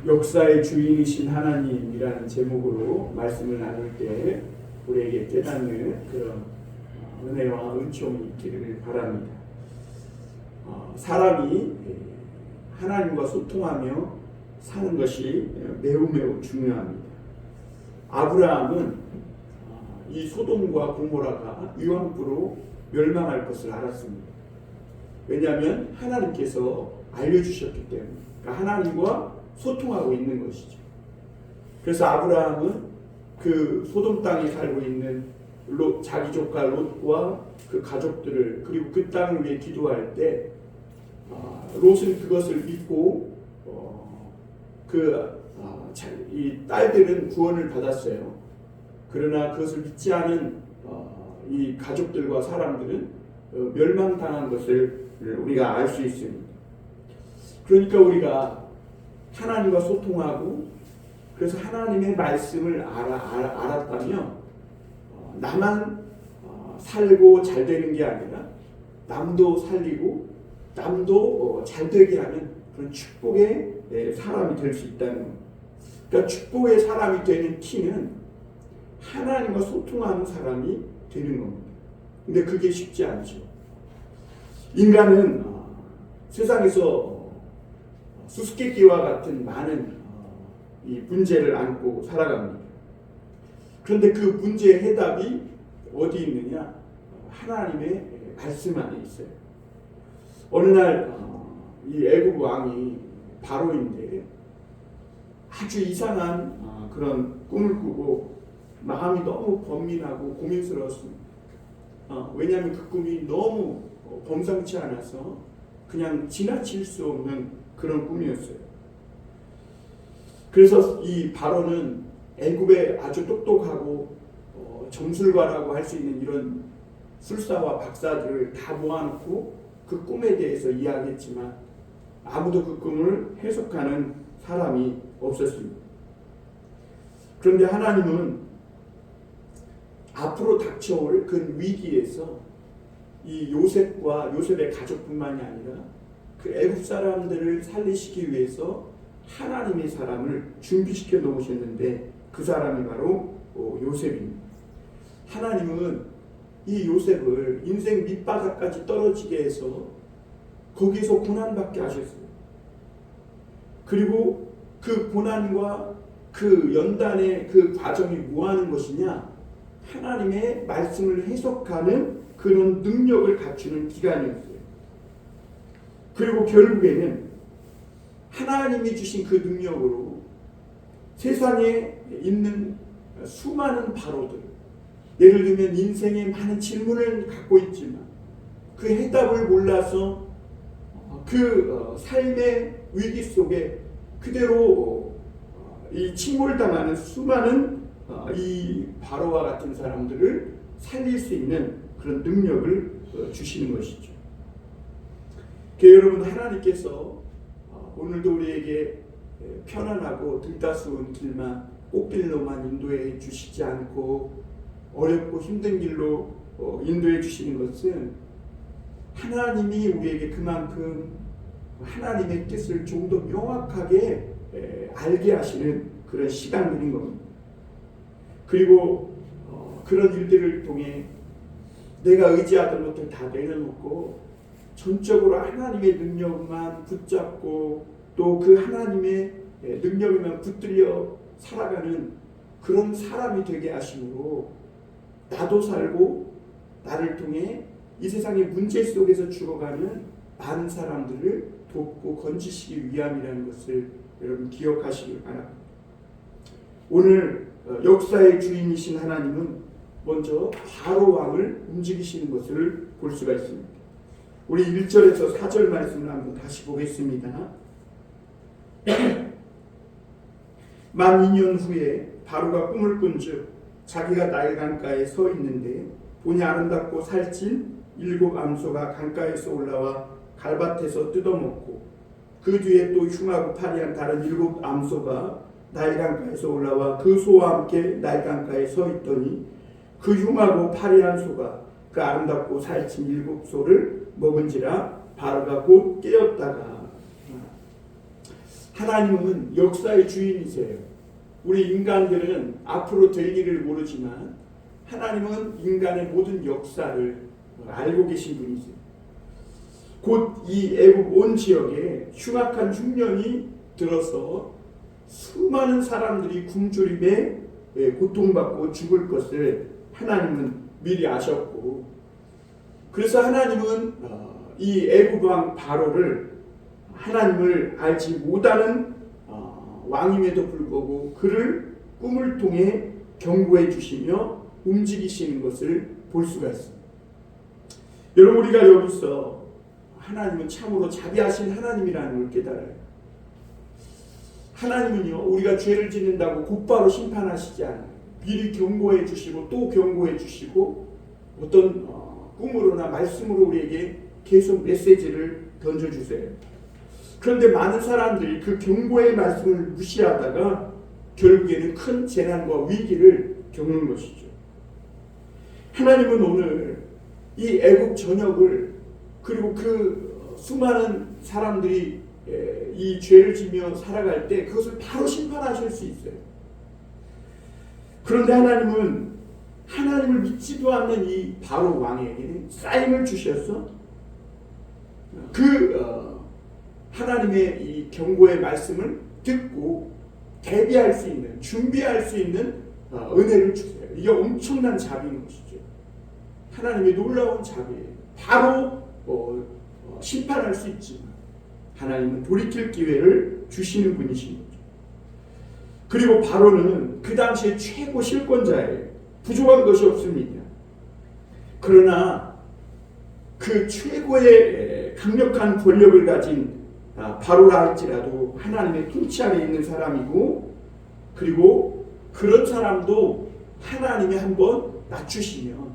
역사의 주인이신 하나님이라는 제목으로 말씀을 나눌 때 우리에게 깨닫는 그런 은혜와 은총이 있기를 바랍니다. 사람이 하나님과 소통하며 사는 것이 매우 중요합니다. 아브라함은 이 소돔과 고모라가 유황불로 멸망할 것을 알았습니다. 왜냐하면 하나님께서 알려주셨기 때문에, 그러니까 하나님과 소통하고 있는 것이죠. 그래서 아브라함은 그 소돔 땅에 살고 있는 자기 조카 롯과 그 가족들을, 그리고 그 땅을 위해 기도할 때 롯은 그것을 믿고 이 딸들은 구원을 받았어요. 그러나 그것을 믿지 않은 이 가족들과 사람들은 멸망당한 것을 우리가 알 수 있습니다. 그러니까 우리가 하나님과 소통하고, 그래서 하나님의 말씀을 알았다면 나만 살고 잘 되는 게 아니라 남도 살리고 남도 잘 되게 하는 그런 축복의 사람이 될 수 있다는 겁니다. 그러니까 축복의 사람이 되는 키는 하나님과 소통하는 사람이 되는 겁니다. 근데 그게 쉽지 않죠. 인간은 세상에서 수수께끼와 같은 많은 이 문제를 안고 살아갑니다. 그런데 그 문제의 해답이 어디 있느냐? 하나님의 말씀 안에 있어요. 어느 날 이 애굽 왕이 바로인데 아주 이상한 그런 꿈을 꾸고 마음이 너무 번민하고 고민스러웠습니다. 왜냐하면 그 꿈이 너무 범상치 않아서 그냥 지나칠 수 없는 그런 꿈이었어요. 그래서 이 바로는 애굽에 아주 똑똑하고 점술가라고 할 수 있는 이런 술사와 박사들을 다 모아놓고 그 꿈에 대해서 이야기했지만 아무도 그 꿈을 해석하는 사람이 없었습니다. 그런데 하나님은 앞으로 닥쳐올 그 위기에서 이 요셉과 요셉의 가족뿐만이 아니라 그 애굽 사람들을 살리시기 위해서 하나님의 사람을 준비시켜 놓으셨는데 그 사람이 바로 요셉입니다. 하나님은 이 요셉을 인생 밑바닥까지 떨어지게 해서 거기서 고난받게 하셨어요. 그리고 그 고난과 그 연단의 그 과정이 뭐 하는 것이냐? 하나님의 말씀을 해석하는 그런 능력을 갖추는 기간이었어요. 그리고 결국에는 하나님이 주신 그 능력으로 세상에 있는 수많은 바로들, 예를 들면 인생에 많은 질문을 갖고 있지만 그 해답을 몰라서 그 삶의 위기 속에 그대로 이 침몰당하는 수많은 이 바로와 같은 사람들을 살릴 수 있는 그런 능력을 주시는 것이죠. 여러분, 하나님께서 오늘도 우리에게 편안하고 들다스운 길만, 꽃길로만 인도해 주시지 않고 어렵고 힘든 길로 인도해 주시는 것은 하나님이 우리에게 그만큼 하나님의 뜻을 좀 더 명확하게 알게 하시는 그런 시간들인 겁니다. 그리고 그런 일들을 통해 내가 의지하던 것들 다 내려놓고 전적으로 하나님의 능력만 붙잡고 또 그 하나님의 능력에만 붙들려 살아가는 그런 사람이 되게 하심으로 나도 살고 나를 통해 이 세상의 문제 속에서 죽어가는 많은 사람들을 돕고 건지시기 위함이라는 것을 여러분 기억하시길 바랍니다. 오늘 역사의 주인이신 하나님은 먼저 바로 왕을 움직이시는 것을 볼 수가 있습니다. 우리 1절에서 4절 말씀을 한번 다시 보겠습니다. 만 2년 후에 바로가 꿈을 꾼즉 자기가 나일 강가에 서 있는데 보니 아름답고 살찐 7 암소가 강가에서 올라와 갈밭에서 뜯어먹고 그 뒤에 또 흉하고 파리한 다른 7 암소가 나일 강가에서 올라와 그 소와 함께 나일 강가에 서 있더니 그 흉하고 파리한 소가 그 아름답고 살찐 7 소를 먹은지라 바로가 곧 깨었다가, 하나님은 역사의 주인이세요. 우리 인간들은 앞으로 될 일을 모르지만 하나님은 인간의 모든 역사를 알고 계신 분이세요. 곧 이 애굽 온 지역에 흉악한 흉년이 들어서 수많은 사람들이 굶주림에 고통받고 죽을 것을 하나님은 미리 아셨고, 그래서 하나님은 이 애굽 왕 바로를 하나님을 알지 못하는 왕임에도 불구하고 그를 꿈을 통해 경고해 주시며 움직이시는 것을 볼 수가 있습니다. 여러분, 우리가 여기서 하나님은 참으로 자비하신 하나님이라는 걸 깨달아요. 하나님은요, 우리가 죄를 짓는다고 곧바로 심판하시지 않아요. 미리 경고해 주시고 또 경고해 주시고 어떤 꿈으로나 말씀으로 우리에게 계속 메시지를 던져주세요. 그런데 많은 사람들이 그 경고의 말씀을 무시하다가 결국에는 큰 재난과 위기를 겪는 것이죠. 하나님은 오늘 이 애굽 전역을, 그리고 그 수많은 사람들이 이 죄를 지며 살아갈 때 그것을 바로 심판하실 수 있어요. 그런데 하나님은 하나님을 믿지도 않는 이 바로 왕에게 사인을 주셔서 그 하나님의 이 경고의 말씀을 듣고 대비할 수 있는, 준비할 수 있는 은혜를 주세요. 이게 엄청난 자비인 것이죠. 하나님의 놀라운 자비예요. 바로 심판할 수 있지만 하나님은 돌이킬 기회를 주시는 분이신 거죠. 그리고 바로는 그 당시에 최고 실권자예요. 부족한 것이 없습니다. 그러나 그 최고의 강력한 권력을 가진 바로라 할지라도 하나님의 통치 아래 있는 사람이고, 그리고 그런 사람도 하나님이 한번 낮추시면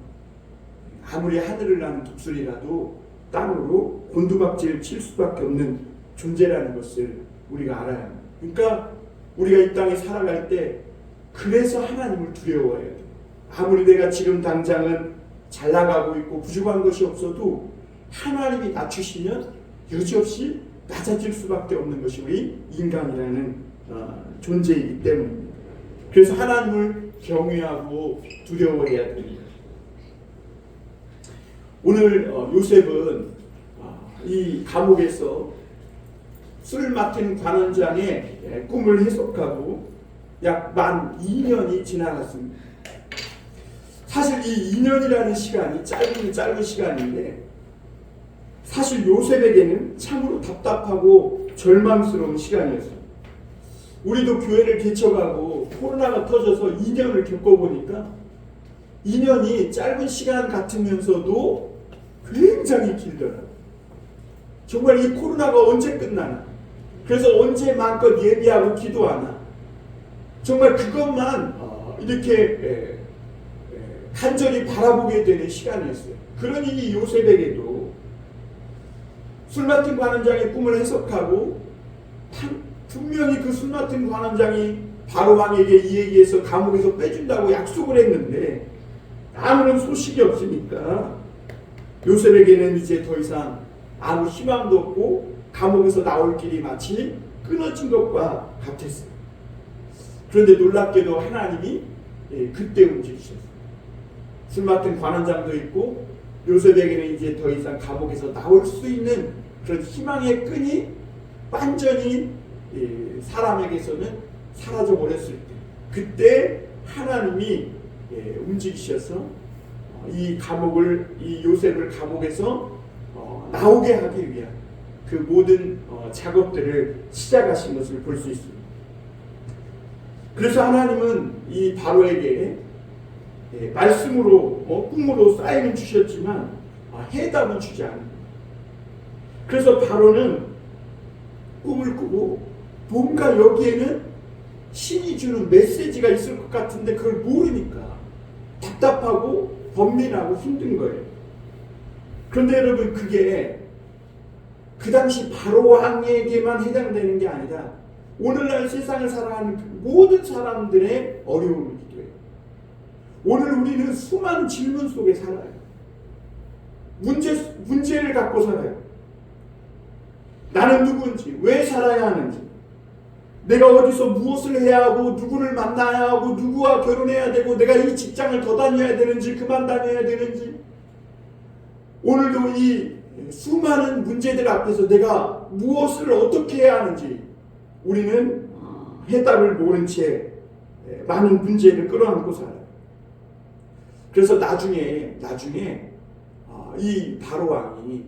아무리 하늘을 나는 독수리라도 땅으로 곤두박질 칠 수밖에 없는 존재라는 것을 우리가 알아야 합니다. 그러니까 우리가 이 땅에 살아갈 때 그래서 하나님을 두려워해야 돼요. 아무리 내가 지금 당장은 잘 나가고 있고 부족한 것이 없어도 하나님이 낮추시면 여지없이 낮아질 수밖에 없는 것이 우리 인간이라는 존재이기 때문입니다. 그래서 하나님을 경외하고 두려워해야 됩니다. 오늘 요셉은 이 감옥에서 술 맡은 관원장의 꿈을 해석하고 약 만 2년이 지나갔습니다. 사실 이 2년이라는 시간이 짧은 시간인데 사실 요셉에게는 참으로 답답하고 절망스러운 시간이었어요. 우리도 교회를 개척하고 코로나가 터져서 2년을 겪어보니까 2년이 짧은 시간 같으면서도 굉장히 길더라고요. 정말 이 코로나가 언제 끝나나, 그래서 언제 마음껏 예비하고 기도하나, 정말 그것만 이렇게 간절히 바라보게 되는 시간이었어요. 그러니 이 요셉에게도 술 맡은 관원장의 꿈을 해석하고 분명히 그 술 맡은 관원장이 바로 왕에게 이 얘기해서 감옥에서 빼준다고 약속을 했는데 아무런 소식이 없으니까 요셉에게는 이제 더 이상 아무 희망도 없고 감옥에서 나올 길이 마치 끊어진 것과 같았어요. 그런데 놀랍게도 하나님이 그때 움직이셨어요. 술 맡은 관원장도 있고 요셉에게는 이제 더 이상 감옥에서 나올 수 있는 그런 희망의 끈이 완전히 사람에게서는 사라져 버렸을 때, 그때 하나님이 움직이셔서 이 요셉을 감옥에서 나오게 하기 위한 그 모든 작업들을 시작하신 것을 볼 수 있습니다. 그래서 하나님은 이 바로에게 말씀으로 꿈으로 사인을 주셨지만 해답은 주지 않습니다. 그래서 바로는 꿈을 꾸고 뭔가 여기에는 신이 주는 메시지가 있을 것 같은데 그걸 모르니까 답답하고 번민하고 힘든 거예요. 그런데 여러분, 그게 그 당시 바로 왕에게만 해당되는 게 아니라 오늘날 세상을 살아가는 모든 사람들의 어려움이기도 해요. 오늘 우리는 수많은 질문 속에 살아요. 문제를 갖고 살아요. 나는 누구인지, 왜 살아야 하는지, 내가 어디서 무엇을 해야 하고 누구를 만나야 하고 누구와 결혼해야 되고 내가 이 직장을 더 다녀야 되는지 그만 다녀야 되는지, 오늘도 이 수많은 문제들 앞에서 내가 무엇을 어떻게 해야 하는지 우리는 해답을 모른 채 많은 문제를 끌어안고 살아요. 그래서 나중에 이 바로왕이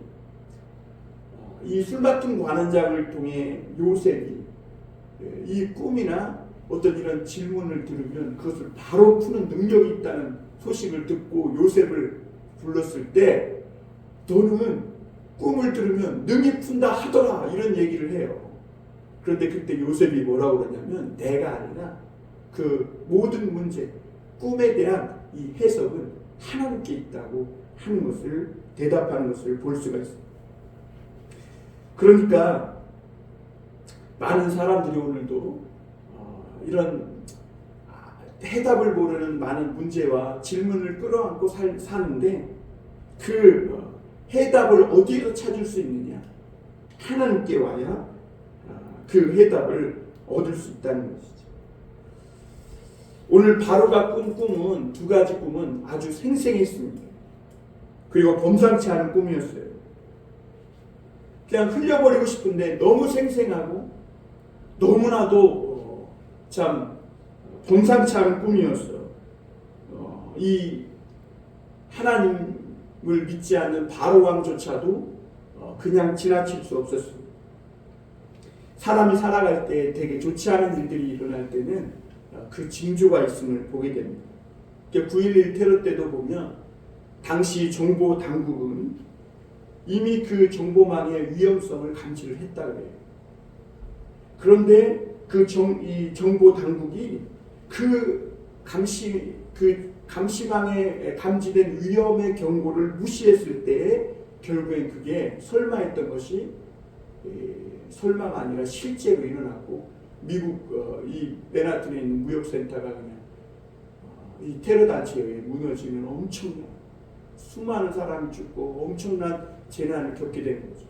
이 술 맡은 관원장을 통해 요셉이 이 꿈이나 어떤 이런 질문을 들으면 그것을 바로 푸는 능력이 있다는 소식을 듣고 요셉을 불렀을 때, 너는 꿈을 들으면 능히 푼다 하더라, 이런 얘기를 해요. 그런데 그때 요셉이 뭐라고 그러냐면, 내가 아니라 그 모든 문제, 꿈에 대한 이 해석은 하나님께 있다고 하는 것을, 대답하는 것을 볼 수가 있습니다. 그러니까 많은 사람들이 오늘도 이런 해답을 모르는 많은 문제와 질문을 끌어안고 사는데, 그 해답을 어디에서 찾을 수 있느냐? 하나님께 와야 그 해답을 얻을 수 있다는 것이죠. 오늘 바로가 꾼 꿈은, 두 가지 꿈은 아주 생생했습니다. 그리고 범상치 않은 꿈이었어요. 그냥 흘려버리고 싶은데 너무 생생하고 너무나도 참 범상치 않은 꿈이었어요. 이 하나님을 믿지 않는 바로왕조차도 그냥 지나칠 수 없었습니다. 사람이 살아갈 때 되게 좋지 않은 일들이 일어날 때는 그 징조가 있음을 보게 됩니다. 9.11 테러 때도 보면 당시 정보 당국은 이미 그 정보망의 위험성을 감지를 했다고 해요. 그런데 이 정보 당국이 그 감시망에 감지된 위험의 경고를 무시했을 때 결국엔 그게 설마했던 것이 설마가 아니라 실제로 일어났고, 미국 이 맨하튼에 있는 무역센터가 그냥 이 테러 단체에 의해 무너지는 엄청난, 수많은 사람이 죽고 엄청난 재난을 겪게 된 거죠.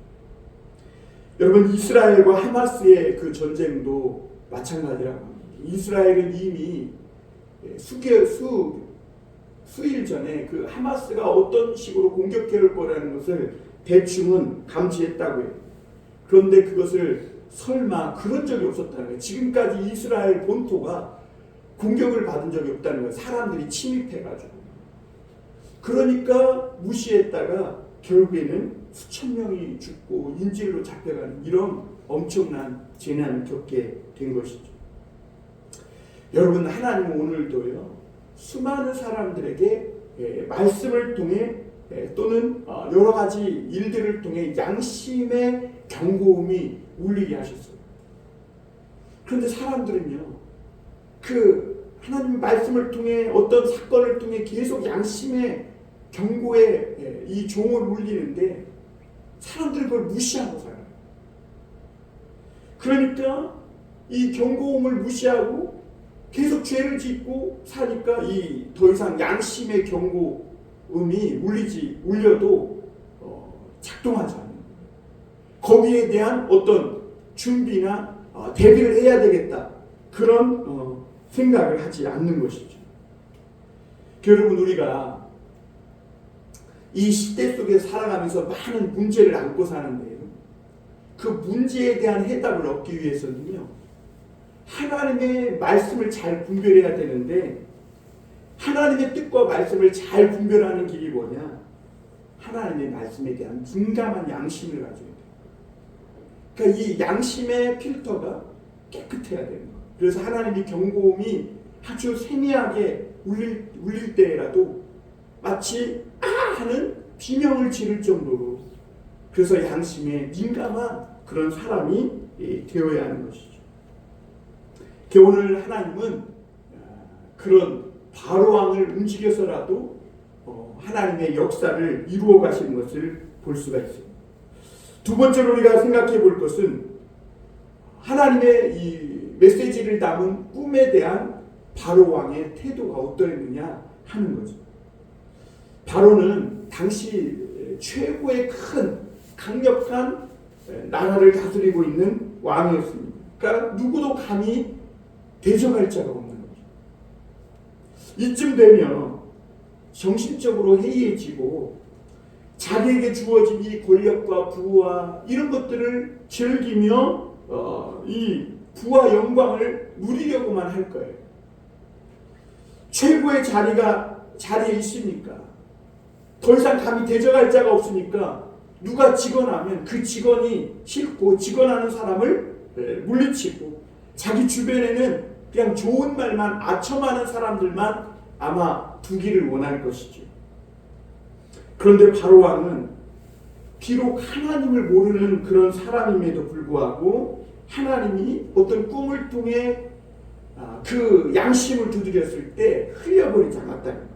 여러분, 이스라엘과 하마스의 그 전쟁도 마찬가지라고 합니다. 이스라엘은 이미 수일 전에 그 하마스가 어떤 식으로 공격해 올 거라는 것을 대충은 감지했다고 해요. 그런데 그것을 설마 그런 적이 없었다는 거예요. 지금까지 이스라엘 본토가 공격을 받은 적이 없다는 거예요. 사람들이 침입해가지고. 그러니까 무시했다가 결국에는 수천 명이 죽고 인질로 잡혀가는 이런 엄청난 재난을 겪게 된 것이죠. 여러분, 하나님은 오늘도요, 수많은 사람들에게 말씀을 통해 또는 여러 가지 일들을 통해 양심의 경고음이 울리게 하셨어요. 그런데 사람들은요, 그 하나님 말씀을 통해 어떤 사건을 통해 계속 양심의 경고에 이 종을 울리는데 사람들은 그걸 무시하고 살아요. 그러니까 이 경고음을 무시하고 계속 죄를 짓고 사니까 이 더 이상 양심의 경고음이 울려도 작동하지 않는 거예요. 거기에 대한 어떤 준비나 대비를 해야 되겠다, 그런 생각을 하지 않는 것이죠. 여러분, 우리가 이 시대 속에 살아가면서 많은 문제를 안고 사는데요, 그 문제에 대한 해답을 얻기 위해서는요, 하나님의 말씀을 잘 분별해야 되는데, 하나님의 뜻과 말씀을 잘 분별하는 길이 뭐냐? 하나님의 말씀에 대한 민감한 양심을 가져야 돼요. 그러니까 이 양심의 필터가 깨끗해야 되는 거예요. 그래서 하나님의 경고음이 아주 세미하게 울릴 때라도 마치 하는 비명을 지를 정도로, 그래서 양심에 민감한 그런 사람이 되어야 하는 것이죠. 오늘 하나님은 그런 바로왕을 움직여서라도 하나님의 역사를 이루어 가시는 것을 볼 수가 있습니다. 두 번째로 우리가 생각해 볼 것은 하나님의 이 메시지를 담은 꿈에 대한 바로왕의 태도가 어떠했느냐 하는 거죠. 바로는 당시 최고의 큰 강력한 나라를 다스리고 있는 왕이었습니다. 그러니까 누구도 감히 대적할 자가 없는 거죠. 이쯤 되면 정신적으로 해이해지고 자기에게 주어진 이 권력과 부와 이런 것들을 즐기며 이 부와 영광을 누리려고만 할 거예요. 최고의 자리에 있으니까 더 이상 감히 대적할 자가 없으니까 누가 직언하면 그 직언이 싫고 직언하는 사람을 물리치고 자기 주변에는 그냥 좋은 말만 아첨하는 사람들만 아마 두기를 원할 것이죠. 그런데 바로왕은 비록 하나님을 모르는 그런 사람임에도 불구하고 하나님이 어떤 꿈을 통해 그 양심을 두드렸을 때 흘려버리지 않았다는 거예요.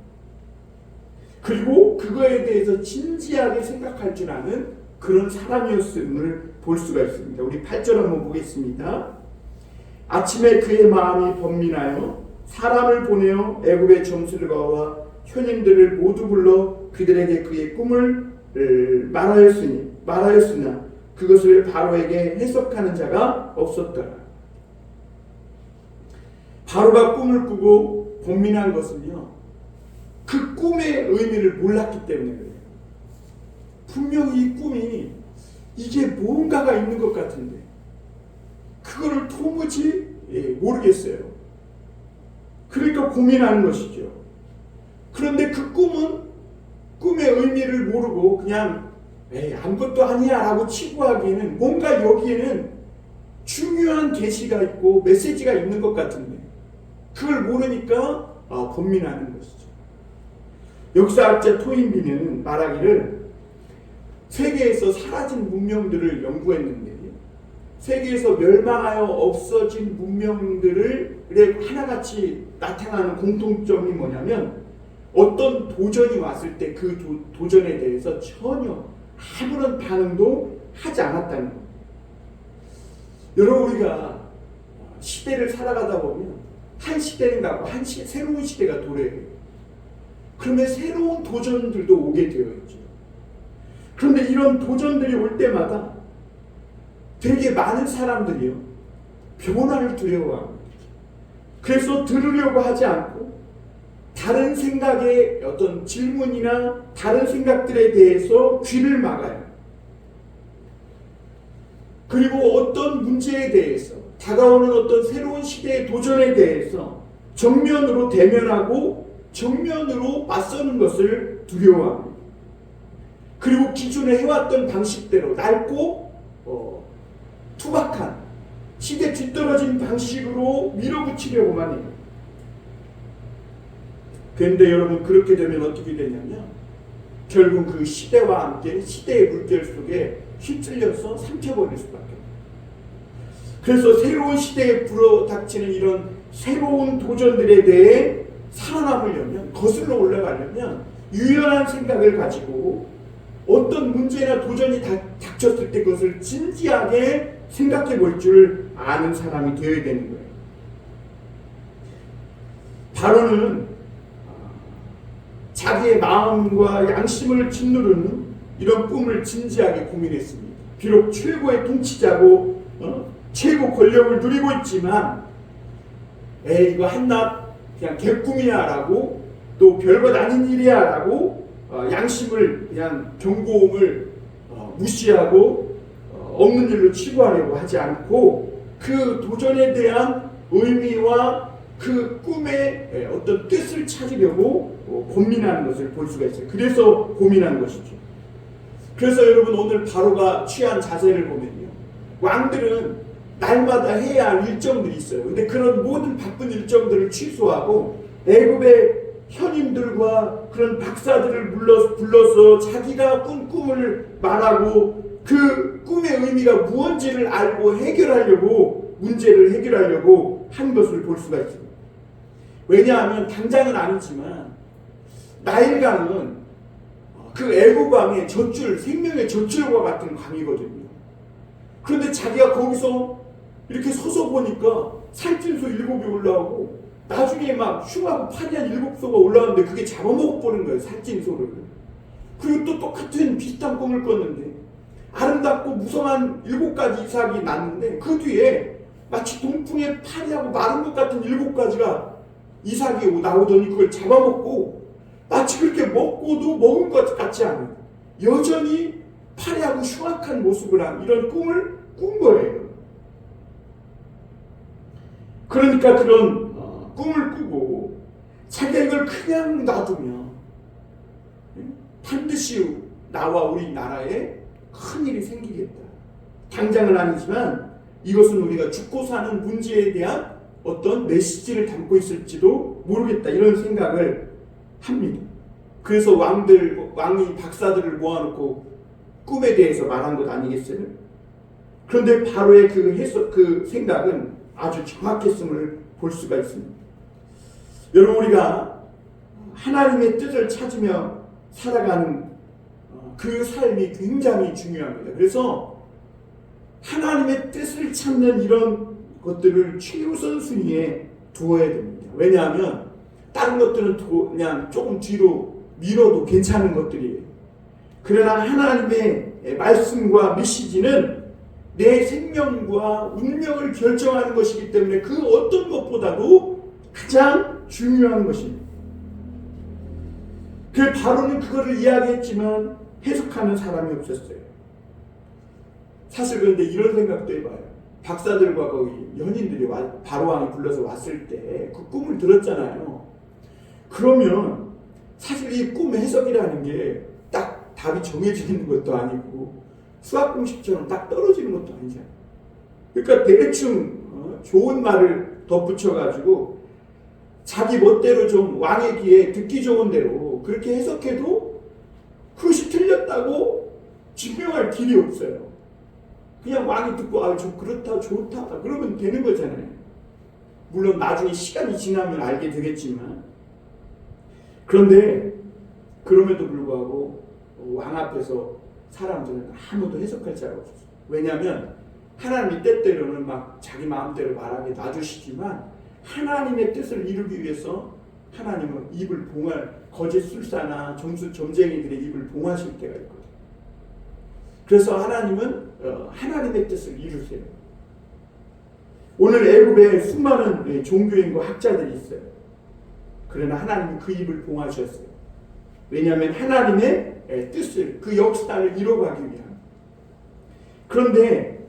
그리고 그거에 대해서 진지하게 생각할 줄 아는 그런 사람이었음을 볼 수가 있습니다. 우리 8절 한번 보겠습니다. 아침에 그의 마음이 번민하여 사람을 보내어 애굽의 점술가와 현인들을 모두 불러 그들에게 그의 꿈을 말하였으나 그것을 바로에게 해석하는 자가 없었더라. 바로가 꿈을 꾸고 번민한 것은요, 그 꿈의 의미를 몰랐기 때문에 그래요. 분명히 이 꿈이 이게 뭔가가 있는 것 같은데 그거를 도무지 모르겠어요. 그러니까 고민하는 것이죠. 그런데 그 꿈의 의미를 모르고 그냥 아무것도 아니야 라고 치부하기에는 뭔가 여기에는 중요한 계시가 있고 메시지가 있는 것 같은데 그걸 모르니까 번민하는 것이죠. 역사학자 토인비는 말하기를 세계에서 사라진 문명들을 연구했는데 세계에서 멸망하여 없어진 문명들의 하나같이 나타나는 공통점이 뭐냐면 어떤 도전이 왔을 때 그 도전에 대해서 전혀 아무런 반응도 하지 않았다는 거예요. 여러분, 우리가 시대를 살아가다 보면 한 시대는 가고 새로운 시대가 도래해요. 그러면 새로운 도전들도 오게 되어 있죠. 그런데 이런 도전들이 올 때마다 되게 많은 사람들이요, 변화를 두려워합니다. 그래서 들으려고 하지 않고 다른 생각의 어떤 질문이나 다른 생각들에 대해서 귀를 막아요. 그리고 어떤 문제에 대해서 다가오는 어떤 새로운 시대의 도전에 대해서 정면으로 대면하고 정면으로 맞서는 것을 두려워합니다. 그리고 기존에 해왔던 방식대로 낡고 투박한 시대 뒤떨어진 방식으로 밀어붙이려고만 해요. 그런데 여러분, 그렇게 되면 어떻게 되냐면 결국 그 시대와 함께 시대의 물결 속에 휩쓸려서 삼켜버릴 수밖에 없어요. 그래서 새로운 시대에 불어닥치는 이런 새로운 도전들에 대해 살아남으려면, 거슬러 올라가려면 유연한 생각을 가지고 어떤 문제나 도전이 닥쳤을 때 그것을 진지하게 생각해 볼 줄 아는 사람이 되어야 되는 거예요. 바로는 자기의 마음과 양심을 짓누르는 이런 꿈을 진지하게 고민했습니다. 비록 최고의 통치자고 최고 권력을 누리고 있지만 이거 한낱 그냥 개꿈이야 라고, 또 별것 아닌 일이야 라고 양심을 그냥 경고음을 무시하고 없는 일로 치부하려고 하지 않고 그 도전에 대한 의미와 그 꿈의 어떤 뜻을 찾으려고 고민하는 것을 볼 수가 있어요. 그래서 고민한 것이죠. 그래서 여러분, 오늘 바로가 취한 자세를 보면요, 왕들은 날마다 해야 할 일정들이 있어요. 근데 그런 모든 바쁜 일정들을 취소하고 애굽의 현임들과 그런 박사들을 불러서 자기가 꾼 꿈을 말하고 그 꿈의 의미가 무언지를 알고 문제를 해결하려고 한 것을 볼 수가 있습니다. 왜냐하면 당장은 아니지만 나일강은 그 애굽 왕의 젖줄, 생명의 젖줄과 같은 강이거든요. 그런데 자기가 거기서 이렇게 서서 보니까 살찐소 7이 올라오고 나중에 막 흉하고 파리한 7소가 올라오는데 그게 잡아먹어버린 거예요, 살찐소를. 그리고 또 똑같은 비슷한 꿈을 꿨는데 아름답고 무성한 7가지 이삭이 났는데 그 뒤에 마치 동풍에 파리하고 마른 것 같은 7가지가 이삭이 나오더니 그걸 잡아먹고 마치 그렇게 먹고도 먹은 것 같지 않은 여전히 파리하고 흉악한 모습을 한 이런 꿈을 꾼 거예요. 그러니까 그런 꿈을 꾸고 자기가 이걸 그냥 놔두면 반드시 나와 우리나라에 큰일이 생기겠다. 당장은 아니지만 이것은 우리가 죽고 사는 문제에 대한 어떤 메시지를 담고 있을지도 모르겠다. 이런 생각을 합니다. 그래서 왕이 박사들을 모아놓고 꿈에 대해서 말한 것 아니겠어요? 그런데 바로의 그 생각은 아주 정확했음을 볼 수가 있습니다. 여러분, 우리가 하나님의 뜻을 찾으며 살아가는 그 삶이 굉장히 중요합니다. 그래서 하나님의 뜻을 찾는 이런 것들을 최우선 순위에 두어야 됩니다. 왜냐하면 다른 것들은 그냥 조금 뒤로 미뤄도 괜찮은 것들이에요. 그러나 하나님의 말씀과 메시지는 내 생명과 운명을 결정하는 것이기 때문에 그 어떤 것보다도 가장 중요한 것입니다. 그 바로는 그거를 이야기했지만 해석하는 사람이 없었어요. 사실 그런데 이런 생각도 해봐요. 박사들과 거기 연인들이 바로왕이 불러서 왔을 때 그 꿈을 들었잖아요. 그러면 사실 이 꿈 해석이라는 게 딱 답이 정해져 있는 것도 아니고 수학 공식처럼 딱 떨어지는 것도 아니잖아요. 그러니까 대충 좋은 말을 덧붙여가지고 자기 멋대로 좀 왕의 귀에 듣기 좋은 대로 그렇게 해석해도 그것이 틀렸다고 증명할 길이 없어요. 그냥 왕이 듣고 좀 그렇다 좋다 그러면 되는 거잖아요. 물론 나중에 시간이 지나면 알게 되겠지만, 그런데 그럼에도 불구하고 왕 앞에서 사람들은 아무도 해석할 자가 없었어요. 왜냐하면 하나님이 때때로는 막 자기 마음대로 말하게 놔주시지만 하나님의 뜻을 이루기 위해서 하나님은 입을 거짓 술사나 점쟁이들의 입을 봉하실 때가 있거든요. 그래서 하나님은 하나님의 뜻을 이루세요. 오늘 애굽에 수많은 종교인과 학자들이 있어요. 그러나 하나님은 그 입을 봉하셨어요. 왜냐하면 하나님의 뜻을, 그 역사를 이뤄가기 위한. 그런데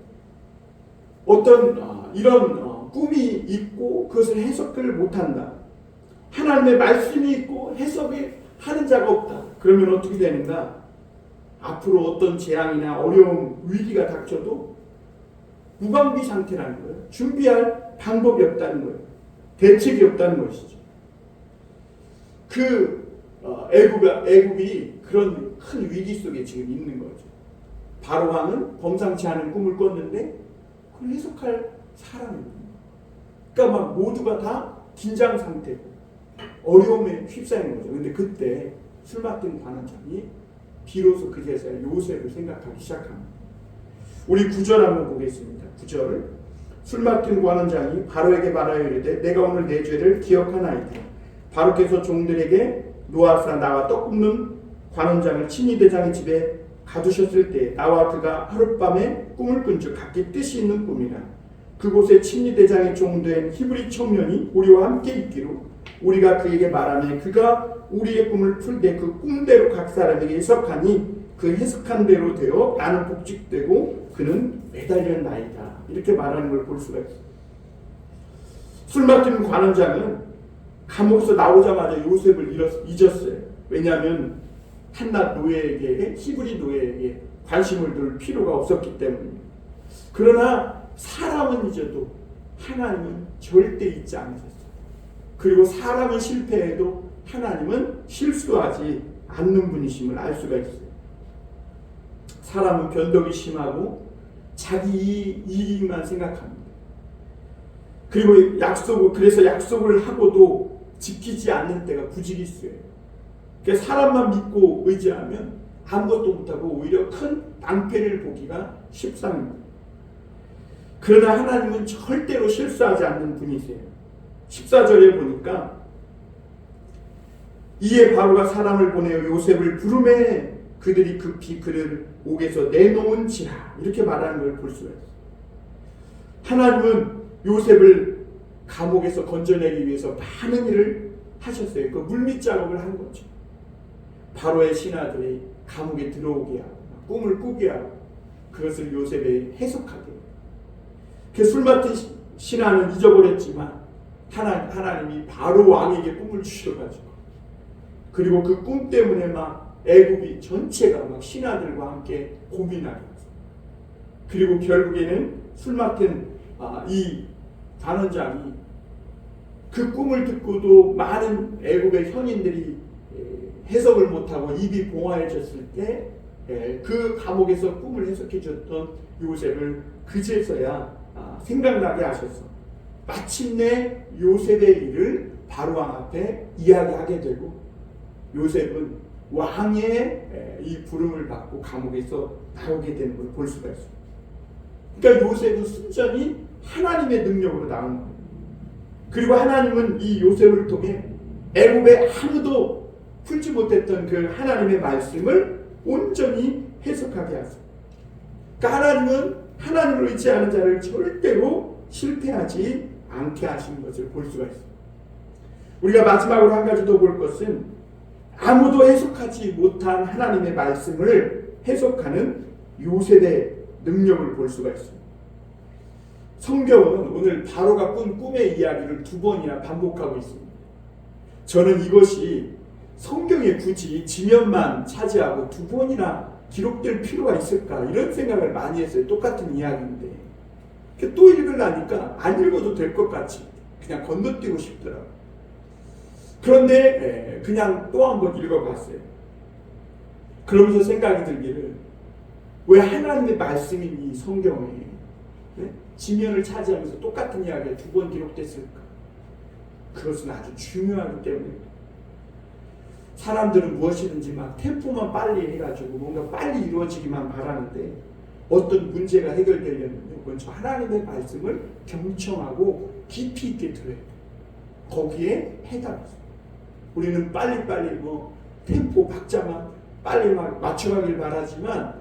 어떤 이런 꿈이 있고 그것을 해석을 못한다. 하나님의 말씀이 있고 해석을 하는 자가 없다. 그러면 어떻게 되는가? 앞으로 어떤 재앙이나 어려움, 위기가 닥쳐도 무방비 상태라는 거예요. 준비할 방법이 없다는 거예요. 대책이 없다는 것이죠. 애굽이 그런 큰 위기 속에 지금 있는 거죠. 바로 왕은 범상치 않은 꿈을 꿨는데 그걸 해석할 사람이 없는 거예요. 그러니까 막 모두가 다 긴장 상태고 어려움에 휩싸이는 거죠. 그런데 그때 술 맡은 관원장이 비로소 그제서야 요셉을 생각하기 시작합니다. 우리 9절 한번 보겠습니다. 9절. 술 맡은 관원장이 바로에게 말하여 이르되 내가 오늘 내 죄를 기억하나이다. 바로께서 종들에게 놓아사 나와 떡 굽는 관원장을 친위대장의 집에 가두셨을 때 나와 그가 하룻밤에 꿈을 꾼 즉 각기 뜻이 있는 꿈이라. 그곳에 친위대장의 종된 히브리 청년이 우리와 함께 있기로 우리가 그에게 말하며 그가 우리의 꿈을 풀되 그 꿈대로 각 사람에게 해석하니 그 해석한 대로 되어 나는 복직되고 그는 매달렸나이다. 이렇게 말하는 걸 볼 수가 있어요. 술 맡은 관원장은 감옥에서 나오자마자 요셉을 잊었어요. 왜냐하면 한낱 노예에게, 히브리 노예에게 관심을 둘 필요가 없었기 때문입니다. 그러나 사람은 잊어도 하나님은 절대 잊지 않으셨어요. 그리고 사람은 실패해도 하나님은 실수하지 않는 분이심을 알 수가 있어요. 사람은 변덕이 심하고 자기 이익만 생각합니다. 그리고 그래서 약속을 하고도 지키지 않는 때가 부지기수예요. 그러니까 사람만 믿고 의지하면 아무것도 못하고 오히려 큰 낭패를 보기가 십상입니다. 그러나 하나님은 절대로 실수하지 않는 분이세요. 14절에 보니까 이에 바로가 사람을 보내어 요셉을 부르매 그들이 급히 그를 옥에서 내놓은지라 이렇게 말하는 걸 볼 수가 있어요. 하나님은 요셉을 감옥에서 건져내기 위해서 많은 일을 하셨어요. 그 물밑 작업을 한 거죠. 바로의 신하들이 감옥에 들어오게 하고 꿈을 꾸게 하고 그것을 요셉에 해석하게. 그 술 맡은 신하는 잊어버렸지만 하나님이 바로 왕에게 꿈을 주셔가지고, 그리고 그 꿈 때문에 막 애굽이 전체가 막 신하들과 함께 고민하게 했어요. 그리고 결국에는 술 맡은 이 단원장이 그 꿈을 듣고도 많은 애굽의 현인들이 해석을 못하고 입이 봉화해졌을 때 그 감옥에서 꿈을 해석해 줬던 요셉을 그제서야 생각나게 하셨어. 마침내 요셉의 일을 바로왕 앞에 이야기하게 되고 요셉은 왕의 이 부름을 받고 감옥에서 나오게 되는 걸 볼 수가 있어요. 그러니까 요셉은 순전히 하나님의 능력으로 나온 거예요. 그리고 하나님은 이 요셉을 통해 애굽에 아무도 풀지 못했던 그 하나님의 말씀을 온전히 해석하게 하세요. 그러니까 하나님은 하나님을 의지하는 자를 절대로 실패하지 않게 하시는 것을 볼 수가 있습니다. 우리가 마지막으로 한 가지 더 볼 것은 아무도 해석하지 못한 하나님의 말씀을 해석하는 요셉의 능력을 볼 수가 있습니다. 성경은 오늘 바로가 꾼 꿈의 이야기를 2번이나 반복하고 있습니다. 저는 이것이 성경에 굳이 지면만 차지하고 2번이나 기록될 필요가 있을까 이런 생각을 많이 했어요. 똑같은 이야기인데 또 읽으려니까 안 읽어도 될 것 같이 그냥 건너뛰고 싶더라고요. 그런데 그냥 또 한 번 읽어봤어요. 그러면서 생각이 들기를, 왜 하나님의 말씀인 이 성경에 지면을 차지하면서 똑같은 이야기가 2번 기록됐을까? 그것은 아주 중요하기 때문입니다. 사람들은 무엇이든지 막 템포만 빨리 해가지고 뭔가 빨리 이루어지기만 바라는데 어떤 문제가 해결되려면 먼저 하나님의 말씀을 경청하고 깊이 있게 들어야 돼요. 거기에 해답이. 우리는 빨리빨리 템포 박자만 빨리 막 맞춰가길 바라지만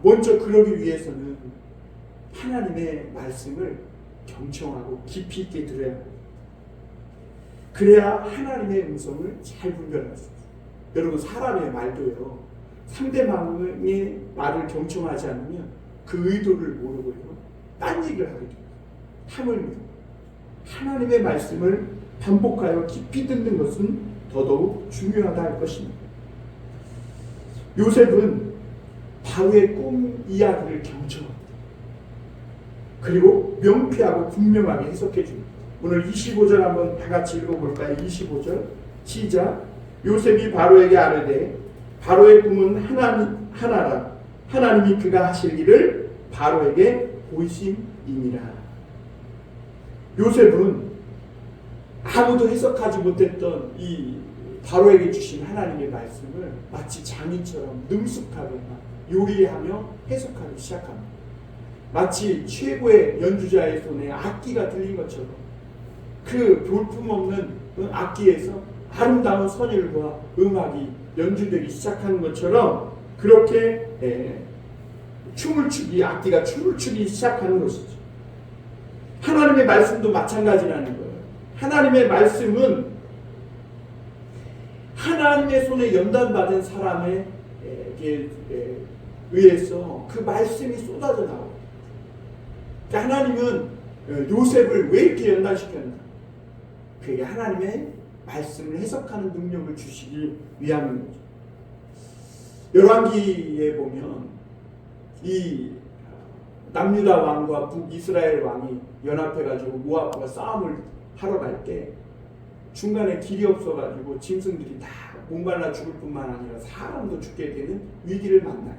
먼저 그러기 위해서는 하나님의 말씀을 경청하고 깊이 있게 들어야 합니다. 그래야 하나님의 음성을 잘 분별할 수 있어요. 여러분, 사람의 말도요, 상대방의 말을 경청하지 않으면 그 의도를 모르고요, 딴 얘기를 하게 돼요. 하물며 하나님의 말씀을 반복하여 깊이 듣는 것은 더더욱 중요하다 할 것입니다. 요셉은 바로의 꿈 이야기를 경청합니다. 그리고 명쾌하고 분명하게 해석해 줍니다. 오늘 25절 한번 다 같이 읽어볼까요? 25절 시작. 요셉이 바로에게 아뢰되 바로의 꿈은 하나라. 하나님이 그가 하실 일을 바로에게 보이심이니라. 요셉은 아무도 해석하지 못했던 이 바로에게 주신 하나님의 말씀을 마치 장인처럼 능숙하게 요리하며 해석하기 시작합니다. 마치 최고의 연주자의 손에 악기가 들린 것처럼 그 볼품없는 악기에서 아름다운 선율과 음악이 연주되기 시작하는 것처럼 그렇게 악기가 춤을 추기 시작하는 것이죠. 하나님의 말씀도 마찬가지라는 거예요. 하나님의 말씀은 하나님의 손에 연단받은 사람에 의해서 그 말씀이 쏟아져 나옵니다. 하나님은 요셉을 왜 이렇게 연단시켰나? 그게 하나님의 말씀을 해석하는 능력을 주시기 위함입니다. 열왕기에 보면 이 남유다 왕과 북이스라엘 왕이 연합해가지고 모압과 싸움을 하러 갈 때 중간에 길이 없어가지고 짐승들이 다 목말라 죽을 뿐만 아니라 사람도 죽게 되는 위기를 만나요.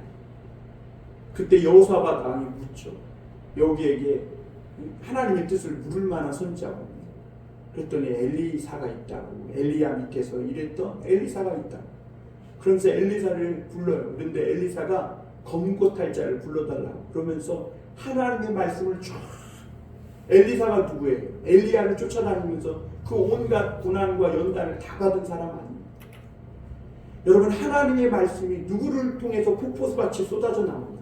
그때 여호사밧 왕이 묻죠. 여기에게 하나님의 뜻을 물을 만한 선지자가 없냐. 그랬더니 엘리사가 있다고, 엘리야 밑에서 일했던 엘리사가 있다고. 그러면서 엘리사를 불러요. 그런데 엘리사가 검은꽃 자를 불러달라고 그러면서 하나님의 말씀을 쫙, 엘리사가 누구예요? 엘리야를 쫓아다니면서 그 온갖 고난과 연단을 다 받은 사람 아닙니까? 여러분, 하나님의 말씀이 누구를 통해서 폭포수같이 쏟아져 나옵니다.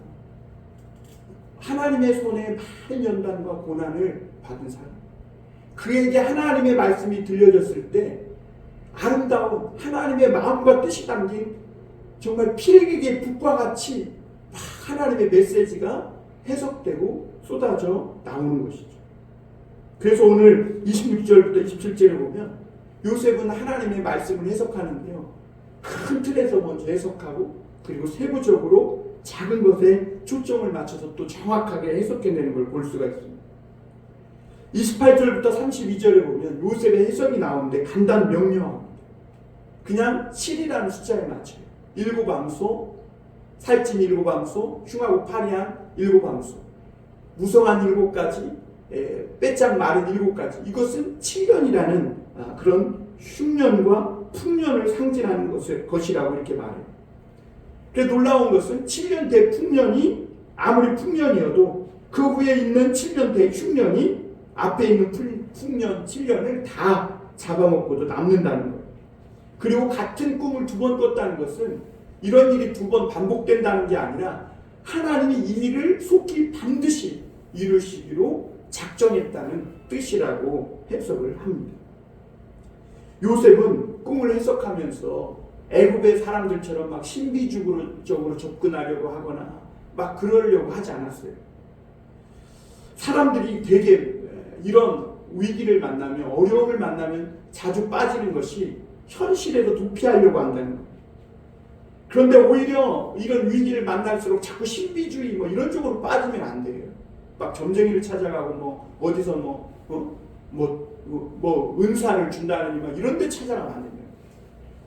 하나님의 손에 많은 연단과 고난을 받은 사람. 그에게 하나님의 말씀이 들려졌을 때 아름다운 하나님의 마음과 뜻이 담긴 정말 피레기의 빛과 같이 막 하나님의 메시지가 해석되고 쏟아져 나오는 것이죠. 그래서 오늘 26절부터 27절을 보면 요셉은 하나님의 말씀을 해석하는데요. 큰 틀에서 먼저 해석하고 그리고 세부적으로 작은 것에 초점을 맞춰서 또 정확하게 해석해내는 걸 볼 수가 있습니다. 28절부터 32절에 보면 요셉의 해석이 나오는데 간단 명료합니다. 그냥 7이라는 숫자에 맞춰요. 7암소, 살찐 7암소, 흉하고 파리한 7암소, 무성한 7가지, 빼짝 마른 7가지. 이것은 7년이라는 그런 흉년과 풍년을 상징하는 것이라고 이렇게 말해요. 그래서 놀라운 것은 7년 대 풍년이 아무리 풍년이어도 그 후에 있는 7년 대 흉년이 앞에 있는 풍년 7년을 다 잡아먹고도 남는다는 거예요. 그리고 같은 꿈을 2번 꿨다는 것은 이런 일이 2번 반복된다는 게 아니라 하나님이 이 일을 속히 반드시 이루시기로 작정했다는 뜻이라고 해석을 합니다. 요셉은 꿈을 해석하면서 애굽의 사람들처럼 막 신비주의적으로 접근하려고 하거나 막 그러려고 하지 않았어요. 사람들이 되게 이런 위기를 만나면, 어려움을 만나면 자주 빠지는 것이 현실에서 도피하려고 한다는 거예요. 그런데 오히려 이런 위기를 만날수록 자꾸 신비주의 뭐 이런 쪽으로 빠지면 안 돼요. 막 점쟁이를 찾아가고 뭐 어디서 은사를 준다느니 막 이런 데 찾아가면 안 됩니다.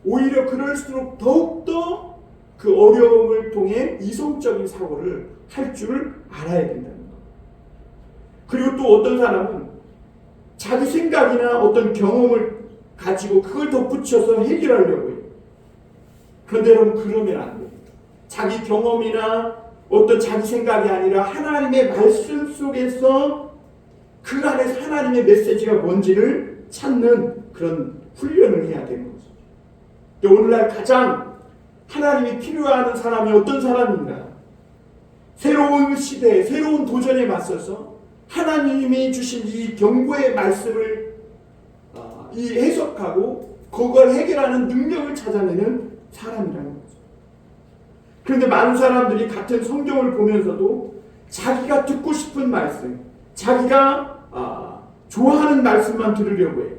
오히려 그럴수록 더욱더 그 어려움을 통해 이성적인 사고를 할 줄 알아야 된다는 거. 그리고 또 어떤 사람은 자기 생각이나 어떤 경험을 가지고 그걸 덧붙여서 해결하려고 해요. 그런데 여러분 그러면 안 돼요. 자기 경험이나 어떤 자기 생각이 아니라 하나님의 말씀 속에서 그 안에서 하나님의 메시지가 뭔지를 찾는 그런 훈련을 해야 되는 거죠. 오늘날 가장 하나님이 필요하는 사람이 어떤 사람인가? 새로운 시대에 새로운 도전에 맞서서 하나님이 주신 이 경고의 말씀을 이 해석하고 그걸 해결하는 능력을 찾아내는 사람이라는 거죠. 그런데 많은 사람들이 같은 성경을 보면서도 자기가 듣고 싶은 말씀, 자기가 좋아하는 말씀만 들으려고 해요.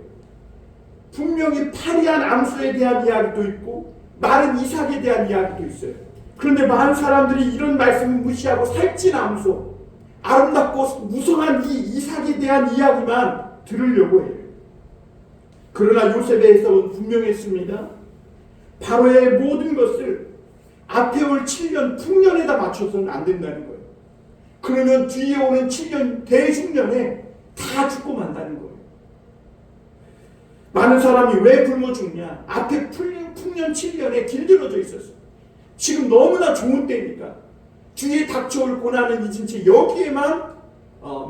분명히 파리한 암소에 대한 이야기도 있고 마른 이삭에 대한 이야기도 있어요. 그런데 많은 사람들이 이런 말씀을 무시하고 살찐 암소, 아름답고 무성한 이 이삭에 대한 이야기만 들으려고 해요. 그러나 요셉의 해석은 분명했습니다. 바로의 모든 것을 앞에 올 7년 풍년에다 맞춰서는 안 된다는 거예요. 그러면 뒤에 오는 7년 대흉년에 다 죽고 만다는 거예요. 많은 사람이 왜 굶어 죽냐? 앞에 풍년 7년에 길들여져 있었어요. 지금 너무나 좋은 때니까 뒤에 닥쳐올 고난은 잊은 채 여기에만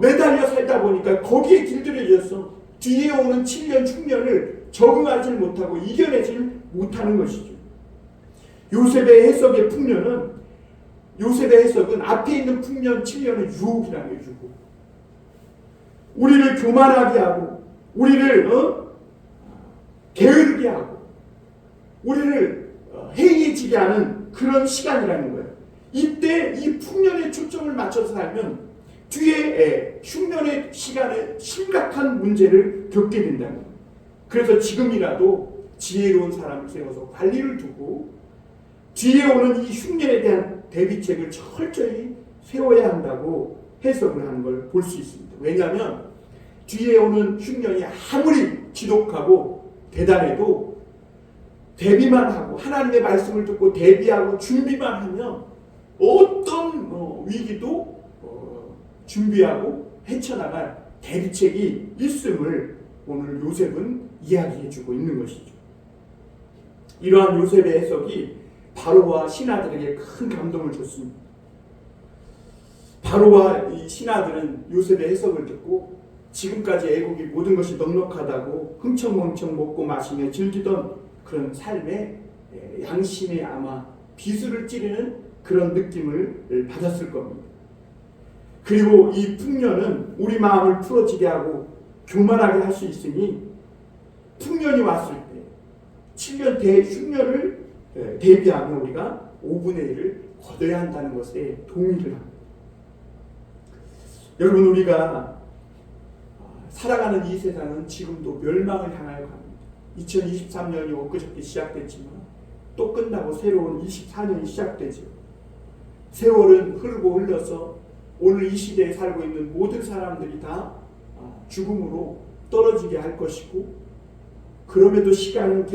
매달려 살다 보니까 거기에 길들여져서 뒤에 오는 7년 흉년을 적응하지 못하고 이겨내지 못하는 것이죠. 요셉의 해석의 풍년은 요셉의 해석은 앞에 있는 풍년 7년은 유혹이라는 거예요. 유혹. 우리를 교만하게 하고 우리를 게으르게 하고 우리를 해이해지게 하는 그런 시간이라는 거예요. 이때 이 풍년에 초점을 맞춰서 살면 뒤에 흉년의 시간에 심각한 문제를 겪게 된다는 거예요. 그래서 지금이라도 지혜로운 사람을 세워서 관리를 두고 뒤에 오는 이 흉년에 대한 대비책을 철저히 세워야 한다고 해석을 하는 걸 볼 수 있습니다. 왜냐하면 뒤에 오는 흉년이 아무리 지독하고 대단해도 대비만 하고 하나님의 말씀을 듣고 대비하고 준비만 하면 어떤 위기도 준비하고 헤쳐나갈 대비책이 있음을 오늘 요셉은 이야기해주고 있는 것이죠. 이러한 요셉의 해석이 바로와 신하들에게 큰 감동을 줬습니다. 바로와 이 신하들은 요셉의 해석을 듣고 지금까지 애국이 모든 것이 넉넉하다고 흥청망청 먹고 마시며 즐기던 그런 삶에 양심에 아마 비수를 찌르는 그런 느낌을 받았을 겁니다. 그리고 이 풍년은 우리 마음을 풀어지게 하고 교만하게 할 수 있으니 풍년이 왔을 때 7년 흉년을 대비하며 우리가 5분의 1을 거둬야 한다는 것에 동의를 합니다. 여러분, 우리가 살아가는 이 세상은 지금도 멸망을 향하여 갑니다. 2023년이 엊그저께 시작됐지만 또 끝나고 새로운 24년이 시작되죠. 세월은 흐르고 흘러서 오늘 이 시대에 살고 있는 모든 사람들이 다 죽음으로 떨어지게 할 것이고, 그럼에도 시간은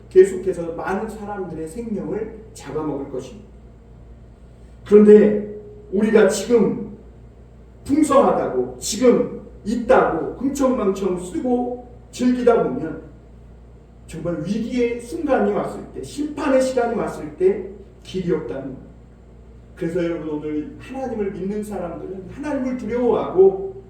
계속해서 많은 사람들의 생명을 잡아먹을 것입니다. 그런데 우리가 지금 풍성하다고, 지금 있다고 흥청망청 쓰고 즐기다 보면 정말 위기의 순간이 왔을 때, 심판의 시간이 왔을 때 길이 없다는 거예요. 그래서 여러분, 오늘 하나님을 믿는 사람들은 하나님을 두려워하고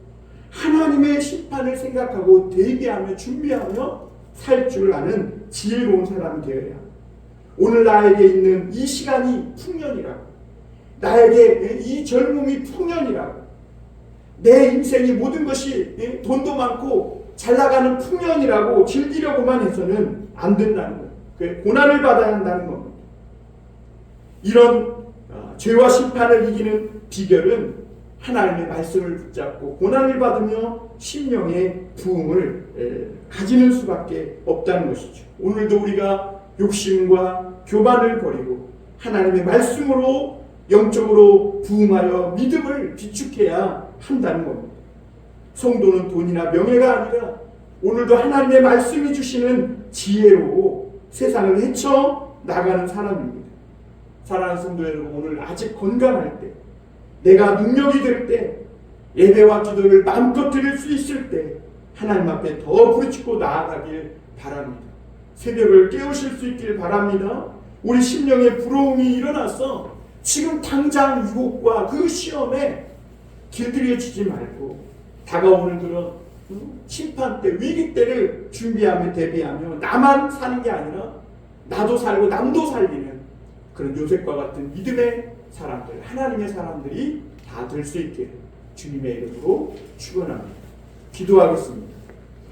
하나님의 심판을 생각하고 대비하며 준비하며 살 줄 아는 지혜로운 사람이 되어야 합니다. 오늘 나에게 있는 이 시간이 풍년이라고, 나에게 이 젊음이 풍년이라고, 내 인생이 모든 것이 돈도 많고 잘 나가는 풍년이라고 즐기려고만 해서는 안 된다는 거예요. 고난을 받아야 한다는 겁니다. 이런 죄와 심판을 이기는 비결은 하나님의 말씀을 붙잡고 고난을 받으며 심령의 부흥을 가지는 수밖에 없다는 것이죠. 오늘도 우리가 욕심과 교만을 버리고 하나님의 말씀으로 영적으로 부흥하여 믿음을 비축해야 한다는 겁니다. 성도는 돈이나 명예가 아니라 오늘도 하나님의 말씀이 주시는 지혜로 세상을 헤쳐 나가는 사람입니다. 사랑하는 성도 여러분, 오늘 아직 건강할 때, 내가 능력이 될 때, 예배와 기도를 마음껏 드릴 수 있을 때 하나님 앞에 더 부르짖고 나아가길 바랍니다. 새벽을 깨우실 수 있길 바랍니다. 우리 심령의 부러움이 일어나서 지금 당장 유혹과 그 시험에 길들여지지 말고 다가오는 그런 심판 때, 위기 때를 준비하며 대비하며 나만 사는 게 아니라 나도 살고 남도 살리는 그런 요셉과 같은 믿음의 사람들, 하나님의 사람들이 다 될 수 있게 주님의 이름으로 축원합니다. 기도하겠습니다.